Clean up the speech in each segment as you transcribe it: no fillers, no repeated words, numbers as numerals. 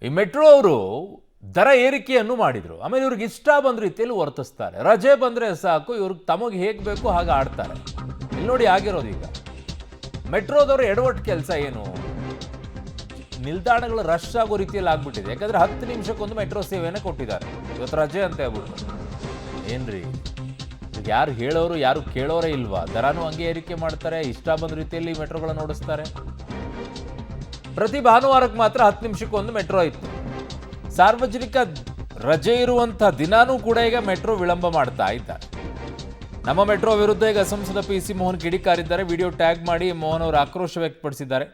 ಈ ಮೆಟ್ರೋ ಅವರು ದರ ಏರಿಕೆಯನ್ನು ಮಾಡಿದ್ರು. ಆಮೇಲೆ ಇವ್ರಿಗೆ ಇಷ್ಟ ಬಂದ ರೀತಿಯಲ್ಲಿ ವರ್ತಿಸ್ತಾರೆ. ರಜೆ ಬಂದರೆ ಸಾಕು, ಇವ್ರಿಗೆ ತಮಗೆ ಹೇಗೆ ಬೇಕು ಹಾಗೆ ಆಡ್ತಾರೆ. ಇಲ್ಲಿ ನೋಡಿ ಆಗಿರೋದು ಈಗ ಮೆಟ್ರೋದವರು ಎಡವಟ್ಟು ಕೆಲಸ ಏನು, ನಿಲ್ದಾಣಗಳು ರಶ್ ಆಗೋ ರೀತಿಯಲ್ಲಿ ಆಗ್ಬಿಟ್ಟಿದೆ. ಯಾಕಂದ್ರೆ 10 ನಿಮಿಷಕ್ಕೊಂದು ಮೆಟ್ರೋ ಸೇವೆಯನ್ನು ಕೊಟ್ಟಿದ್ದಾರೆ. ಇವತ್ತು ರಜೆ ಅಂತ ಹೇಳ್ಬಿಟ್ಟು ಏನ್ರಿ, ಯಾರು ಹೇಳೋರು ಯಾರು ಕೇಳೋರೇ ಇಲ್ವಾ? ದರನೂ ಹಂಗೆ ಏರಿಕೆ ಮಾಡ್ತಾರೆ, ಇಷ್ಟ ಬಂದ ರೀತಿಯಲ್ಲಿ ಮೆಟ್ರೋಗಳನ್ನು ಓಡಿಸ್ತಾರೆ. ಪ್ರತಿ ಭಾನುವಾರಕ್ಕೆ ಮಾತ್ರ 10 ನಿಮಿಷಕ್ಕೊಂದು ಮೆಟ್ರೋ ಇತ್ತು. ಸಾರ್ವಜನಿಕ ರಜೆ ಇರುವಂಥ ದಿನಾನೂ ಕೂಡ ಈಗ ಮೆಟ್ರೋ ವಿಳಂಬ ಮಾಡ್ತಾ ಇದ್ದಾರೆ. ನಮ್ಮ ಮೆಟ್ರೋ ವಿರುದ್ಧ ಈಗ ಸಂಸದ PC ಮೋಹನ್ ಕಿಡಿಕಾರಿದ್ದಾರೆ. ವಿಡಿಯೋ ಟ್ಯಾಗ್ ಮಾಡಿ ಮೋಹನ್ ಅವರು ಆಕ್ರೋಶ ವ್ಯಕ್ತಪಡಿಸಿದ್ದಾರೆ.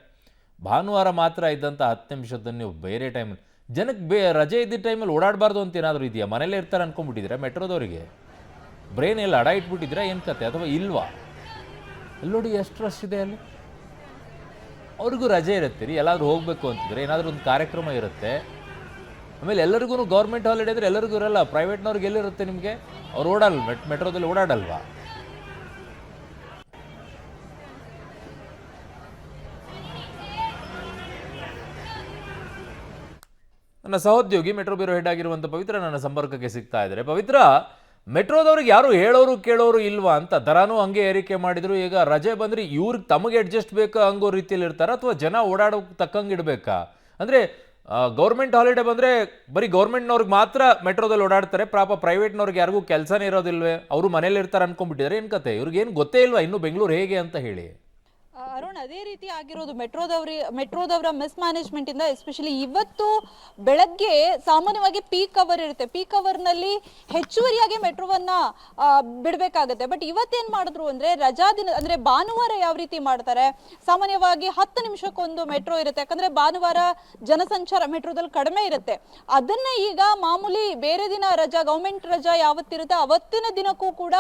ಭಾನುವಾರ ಮಾತ್ರ ಇದ್ದಂಥ 10 ನಿಮಿಷದಲ್ಲಿ ನೀವು ಬೇರೆ ಟೈಮಲ್ಲಿ ಜನಕ್ಕೆ ರಜೆ ಇದ್ದ ಟೈಮಲ್ಲಿ ಓಡಾಡಬಾರ್ದು ಅಂತ ಏನಾದರೂ ಇದೆಯಾ? ಮನೇಲೇ ಇರ್ತಾರೆ ಅನ್ಕೊಂಡ್ಬಿಟ್ಟಿದ್ರೆ ಮೆಟ್ರೋದವರಿಗೆ ಬ್ರೈನ್ ಎಲ್ಲ ಅಡ ಇಟ್ಬಿಟ್ಟಿದ್ರೆ ಏನು ಕತೆ, ಅಥವಾ ಇಲ್ವಾ? ಅಲ್ಲಿ ನೋಡಿ ಎಷ್ಟು ರಶ್ ಇದೆ. ಅಲ್ಲಿ ಅವ್ರಿಗೂ ರಜೆ ಇರುತ್ತೆ ರೀ, ಎಲ್ಲಾದರೂ ಹೋಗಬೇಕು ಅಂತಿದ್ರೆ ಏನಾದರೂ ಒಂದು ಕಾರ್ಯಕ್ರಮ ಇರುತ್ತೆ. ಆಮೇಲೆ ಎಲ್ಲರಿಗೂ ಗೌರ್ಮೆಂಟ್ ಹಾಲಿಡೇ ಅಂದರೆ ಎಲ್ಲರಿಗೂ ಇರಲ್ಲ. ಪ್ರೈವೇಟ್ನವ್ರಿಗೆ ಎಲ್ಲಿರುತ್ತೆ ನಿಮಗೆ? ಅವ್ರು ಓಡಲ್ಲ, ಮೆಟ್ರೋದಲ್ಲಿ ಓಡಾಡಲ್ವಾ? ನನ್ನ ಸಹೋದ್ಯೋಗಿ ಮೆಟ್ರೋ ಬ್ಯೂರೋ ಹೆಡ್ ಆಗಿರುವಂಥ ಪವಿತ್ರ ನನ್ನ ಸಂಪರ್ಕಕ್ಕೆ ಸಿಗ್ತಾ ಇದ್ದಾರೆ. ಪವಿತ್ರ, ಮೆಟ್ರೋದವ್ರಿಗೆ ಯಾರು ಹೇಳೋರು ಕೇಳೋರು ಇಲ್ವಾ ಅಂತ? ದರಾನೂ ಹಂಗೆ ಏರಿಕೆ ಮಾಡಿದ್ರು. ಈಗ ರಜೆ ಬಂದರೆ ಇವ್ರಿಗೆ ತಮಗೆ ಅಡ್ಜಸ್ಟ್ ಬೇಕಾ ಹಂಗೋ ರೀತಿಯಲ್ಲಿ ಇರ್ತಾರ, ಅಥವಾ ಜನ ಓಡಾಡೋಕೆ ತಕ್ಕಂಗೆ ಇಡಬೇಕಾ? ಅಂದರೆ ಗೌರ್ಮೆಂಟ್ ಹಾಲಿಡೇ ಬಂದರೆ ಬರೀ ಗೌರ್ಮೆಂಟ್ನವ್ರಿಗೆ ಮಾತ್ರ ಮೆಟ್ರೋದಲ್ಲಿ ಓಡಾಡ್ತಾರೆ, ಪ್ರೈವೇಟ್ನವ್ರಿಗೆ ಯಾರಿಗೂ ಕೆಲಸನೇ ಇರೋದಿಲ್ವೇ? ಅವರು ಮನೇಲಿ ಇರ್ತಾರೆ ಅನ್ಕೊಂಡ್ಬಿಟ್ಟಿದ್ದಾರೆ. ಏನು ಕತೆ, ಇವ್ರಿಗೇನು ಗೊತ್ತೇ ಇಲ್ವಾ ಇನ್ನು ಬೆಂಗಳೂರು ಹೇಗೆ ಅಂತ ಹೇಳಿ? ಅರುಣ್, ಅದೇ ರೀತಿ ಆಗಿರೋದು ಮೆಟ್ರೋದವರ ಮಿಸ್ಮ್ಯಾನೇಜ್ಮೆಂಟ್ ಇಂದ. ಎಸ್ಪೆಷಲಿ ಇವತ್ತು ಬೆಳಗ್ಗೆ ಸಾಮಾನ್ಯವಾಗಿ ಪೀಕ್ ಅವರ್ ಇರುತ್ತೆ, ಪೀಕ್ ಅವರ್ನಲ್ಲಿ ಹೆಚ್ಚುವರಿಯಾಗಿ ಮೆಟ್ರೋವನ್ನ ಬಿಡಬೇಕಾಗುತ್ತೆ. ಬಟ್ ಇವತ್ತೇನ್ ಮಾಡಿದ್ರು ಅಂದ್ರೆ ರಜಾ ದಿನ ಅಂದ್ರೆ ಭಾನುವಾರ ಯಾವ ರೀತಿ ಮಾಡ್ತಾರೆ, ಸಾಮಾನ್ಯವಾಗಿ 10 ನಿಮಿಷಕ್ಕೊಂದು ಮೆಟ್ರೋ ಇರುತ್ತೆ. ಯಾಕಂದ್ರೆ ಭಾನುವಾರ ಜನಸಂಚಾರ ಮೆಟ್ರೋದಲ್ಲಿ ಕಡಿಮೆ ಇರುತ್ತೆ. ಅದನ್ನ ಈಗ ಮಾಮೂಲಿ ಬೇರೆ ದಿನ ರಜಾ, ಗೌರ್ಮೆಂಟ್ ರಜಾ ಯಾವತ್ತಿರುತ್ತೆ ಅವತ್ತಿನ ದಿನಕ್ಕೂ ಕೂಡ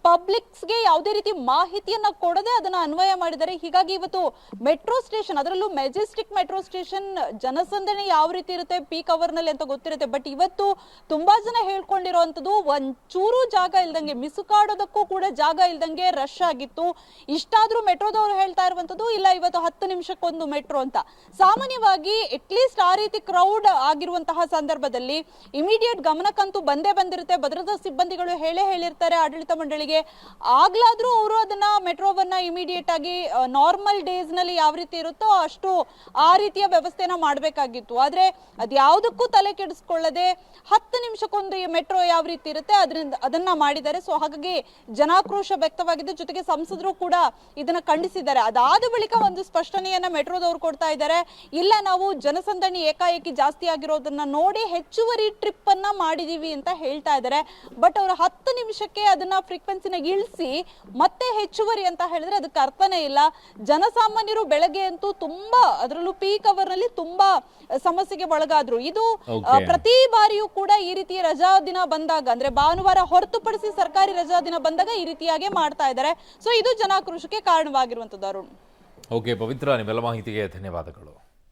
ಪಬ್ಲಿಕ್ಸ್ಗೆ ಯಾವುದೇ ರೀತಿ ಮಾಹಿತಿಯನ್ನ ಕೊಡದೆ ಅದನ್ನ ಅನ್ವಯ ಮಾಡಿದ್ದಾರೆ. ಹೀಗಾಗಿ ಇವತ್ತು ಮೆಟ್ರೋ ಸ್ಟೇಷನ್, ಅದರಲ್ಲೂ ಮೆಜೆಸ್ಟಿಕ್ ಮೆಟ್ರೋ ಸ್ಟೇಷನ್ ಜನಸಂದಣಿ ಯಾವ ರೀತಿ ಇರುತ್ತೆ ಪೀಕ್ ಅವರ್ ನಲ್ಲಿ ಅಂತ ಗೊತ್ತಿರುತ್ತೆ. ಬಟ್ ಇವತ್ತು ತುಂಬಾ ಜನ ಹೇಳ್ಕೊಂಡಿರೋಂಥದ್ದು ಒಂಚೂರು ಜಾಗ ಇಲ್ದಂಗೆ, ಮಿಸುಕಾಡೋದಕ್ಕೂ ಕೂಡ ಜಾಗ ಇಲ್ದಂಗೆ ರಶ್ ಆಗಿತ್ತು. ಇಷ್ಟಾದ್ರೂ ಮೆಟ್ರೋದವರು ಹೇಳ್ತಾ ಇರುವಂತದ್ದು ಇಲ್ಲ ಇವತ್ತು 10 ನಿಮಿಷಕ್ಕೊಂದು ಮೆಟ್ರೋ ಅಂತ. ಸಾಮಾನ್ಯವಾಗಿ ಅಟ್ಲೀಸ್ಟ್ ಆ ರೀತಿ ಕ್ರೌಡ್ ಆಗಿರುವಂತಹ ಸಂದರ್ಭದಲ್ಲಿ ಇಮಿಡಿಯೇಟ್ ಗಮನಕ್ಕಂತೂ ಬಂದೇ ಬಂದಿರುತ್ತೆ. ಭದ್ರತಾ ಸಿಬ್ಬಂದಿಗಳು ಹೇಳಿರ್ತಾರೆ ಆಡಳಿತ ಮಂಡಳಿಗೆ. ಆಗ್ಲಾದ್ರೂ ಅವರು ಅದನ್ನ ಮೆಟ್ರೋವನ್ನ ಇಮಿಡಿಯೇಟ್ ಆಗಿ ನಾರ್ಮಲ್ ಡೇಸ್ ನಲ್ಲಿ ಯಾವ ರೀತಿ ಇರುತ್ತೋ ಅಷ್ಟು ಆ ರೀತಿಯ ವ್ಯವಸ್ಥೆನ ಮಾಡಬೇಕಾಗಿತ್ತು. ಆದ್ರೆ ಅದ್ಯಾವುದಕ್ಕೂ ತಲೆ ಕೆಡಿಸ್ಕೊಳ್ಳದೆ 10 ನಿಮಿಷಕ್ಕೊಂದು ಈ ಮೆಟ್ರೋ ಯಾವ ರೀತಿ ಇರುತ್ತೆ ಅದನ್ನ ಮಾಡಿದ್ದಾರೆ. ಸೊ ಹಾಗಾಗಿ ಜನಾಕ್ರೋಶ ವ್ಯಕ್ತವಾಗಿದೆ. ಜೊತೆಗೆ ಸಂಸದರು ಕೂಡ ಇದನ್ನ ಖಂಡಿಸಿದ್ದಾರೆ. ಅದಾದ ಬಳಿಕ ಒಂದು ಸ್ಪಷ್ಟನೆಯನ್ನ ಮೆಟ್ರೋದವರು ಕೊಡ್ತಾ ಇದ್ದಾರೆ. ಇಲ್ಲ, ನಾವು ಜನಸಂದಣಿ ಏಕಾಏಕಿ ಜಾಸ್ತಿ ಆಗಿರೋದನ್ನ ನೋಡಿ ಹೆಚ್ಚುವರಿ ಟ್ರಿಪ್ ಅನ್ನ ಮಾಡಿದೀವಿ ಅಂತ ಹೇಳ್ತಾ ಇದ್ದಾರೆ. ಬಟ್ ಅವರು 10 ನಿಮಿಷಕ್ಕೆ ಅದನ್ನ ಫ್ರೀಕ್ವೆನ್ಸಿನ ಇಳಿಸಿ ಮತ್ತೆ ಹೆಚ್ಚುವರಿ ಅಂತ ಹೇಳಿದ್ರೆ ಅದಕ್ಕೆ ಅರ್ಥನೇ ಇಲ್ಲ. ಜನಸಾಮಾನ್ಯರು ಬೆಳಗ್ಗೆ ಅಂತೂ ತುಂಬಾ, ಅದರಲ್ಲೂ ಪೀಕ್ ಅವರ್ ನಲ್ಲಿ ತುಂಬಾ ಸಮಸ್ಯೆಗೆ ಒಳಗಾದ್ರು. ಇದು ಪ್ರತಿ ಬಾರಿಯೂ ಕೂಡ ಈ ರೀತಿ ರಜಾ ದಿನ ಬಂದಾಗ, ಅಂದ್ರೆ ಭಾನುವಾರ ಹೊರತುಪಡಿಸಿ ಸರ್ಕಾರಿ ರಜಾ ದಿನ ಬಂದಾಗ ಈ ರೀತಿಯಾಗಿ ಮಾಡ್ತಾ ಇದ್ದಾರೆ. ಸೊ ಇದು ಜನಾಕ್ರೋಶಕ್ಕೆ ಕಾರಣವಾಗಿರುವಂತದ್ದು. ಅರುಣ್, ಓಕೆ ಪವಿತ್ರ, ನಿಮ್ಮೆಲ್ಲ ಮಾಹಿತಿಗೆ ಧನ್ಯವಾದಗಳು.